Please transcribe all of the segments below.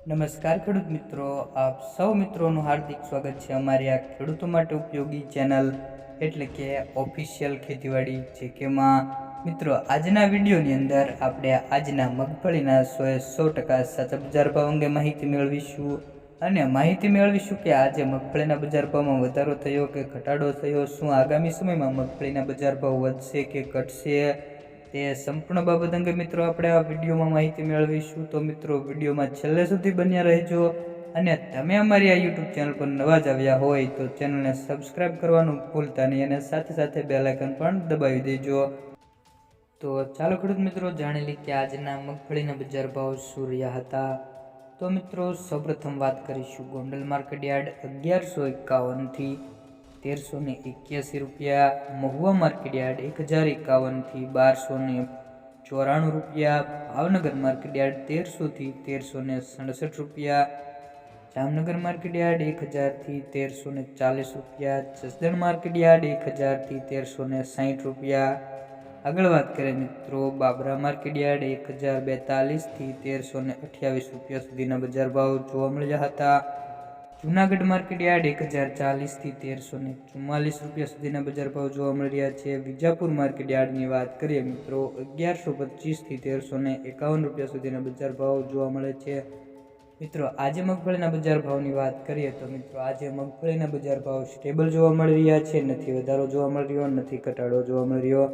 નમસ્કાર ખેડૂત મિત્રો, આપ સૌ મિત્રોનું હાર્દિક સ્વાગત છે અમારી આ ખેડૂતો માટે ઉપયોગી ચેનલ એટલે કે ઓફિશિયલ ખેતીવાડી જેકેમાં. મિત્રો, આજના વિડીયોની અંદર આપણે આજના મગફળીના 100% સાચા બજાર ભાવ અંગે માહિતી મેળવીશું અને માહિતી મેળવીશું કે આજે મગફળીના બજાર ભાવમાં વધારો થયો કે ઘટાડો થયો, શું આગામી સમયમાં મગફળીના બજાર ભાવ વધશે કે ઘટશે, તે સંપૂર્ણ બાબત અંગે મિત્રો આપણે આ વિડીયોમાં માહિતી મેળવીશું. તો મિત્રો, વિડીયોમાં છેલ્લે સુધી બન્યા રહેજો અને તમે અમારી આ યુટ્યુબ ચેનલ પર નવા જ આવ્યા હોય તો ચેનલને સબસ્ક્રાઈબ કરવાનું ભૂલતા નહીં અને સાથે સાથે બેલ આઇકન પણ દબાવી દેજો. તો ચાલો ખેડૂત મિત્રો જાણી લઈએ કે આજના મગફળીના બજાર ભાવ શું રહ્યા હતા. તો મિત્રો, સૌપ્રથમ વાત કરીશું ગોંડલ માર્કેટ યાર્ડ 1151 થી 1381 રૂપિયા, મહુવા માર્કેટ યાર્ડ 1051 થી 1294 રૂપિયા, ભાવનગર માર્કેટ યાર્ડ 1300 થી 1367 રૂપિયા, જામનગર માર્કેટ યાર્ડ 1000 થી 1340 રૂપિયા, જસદણ માર્કેટ યાર્ડ 1000 થી 1360 રૂપિયા. આગળ વાત કરીએ મિત્રો, બાબરા માર્કેટ યાર્ડ 1042 થી 1328 રૂપિયા સુધીના બજાર ભાવ જોવા મળ્યા હતા. જૂનાગઢ માર્કેટ યાર્ડ 1040 થી 1344 રૂપિયા સુધીના બજાર ભાવ જોવા મળી રહ્યા છે. વિજાપુર માર્કેટ યાર્ડની વાત કરીએ મિત્રો, 1125 થી 1351 રૂપિયા સુધીના બજાર ભાવ જોવા મળે છે. મિત્રો, આજે મગફળીના બજાર ભાવની વાત કરીએ તો મિત્રો આજે મગફળીના બજાર ભાવ સ્ટેબલ જોવા મળી રહ્યા છે. નથી વધારો જોવા મળી રહ્યો, નથી ઘટાડો જોવા મળી રહ્યો.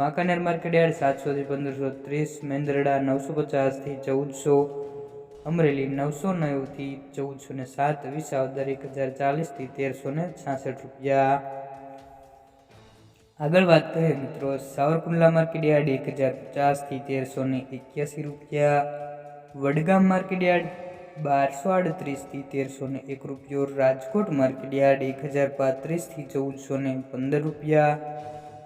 વાંકાનેર માર્કેટ યાર્ડ 700 થી 1530, મેંદરડા 950 થી 1400, અમરેલી 909 થી 1407, વિસાવદર 1040 થી 1366 રૂપિયા. આગળ વાત કરીએ મિત્રો, સાવરકુંડલા માર્કેટ યાર્ડ 1050 થી 1381 રૂપિયા, વડગામ માર્કેટ યાર્ડ 1238 થી 1301 રૂપિયો, રાજકોટ માર્કેટ યાર્ડ 1035 થી 1415 રૂપિયા,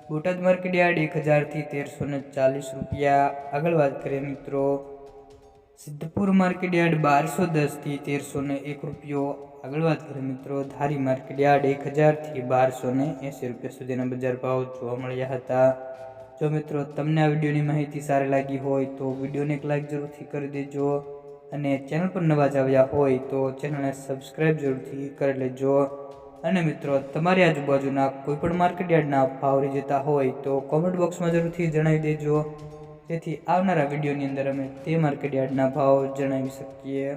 બોટાદ માર્કેટ યાર્ડ 1000 થી 1340 રૂપિયા. આગળ વાત કરીએ મિત્રો, સિદ્ધપુર માર્કેટ યાર્ડ 1210 થી 1301 રૂપિયો. આગળ વાત કરીએ મિત્રો, ધારી માર્કેટ યાર્ડ 1000 થી 1280 રૂપિયા સુધીના બજાર ભાવ જોવા મળ્યા હતા. જો મિત્રો તમને આ વિડીયોની માહિતી સારી લાગી હોય તો વિડીયોને એક લાઈક જરૂરથી કરી દેજો અને ચેનલ પર નવા જ આવ્યા હોય તો ચેનલને સબસ્ક્રાઈબ જરૂરથી કરી લેજો. અને મિત્રો, તમારી આજુબાજુના કોઈપણ માર્કેટ યાર્ડના ભાવ રહી જતા હોય તો કોમેન્ટ બોક્સમાં જરૂરથી જણાવી દેજો, જેથી આવનારા વિડીયોની અંદર અમે તે માર્કેટ યાર્ડના ભાવ જણાવી શકીએ.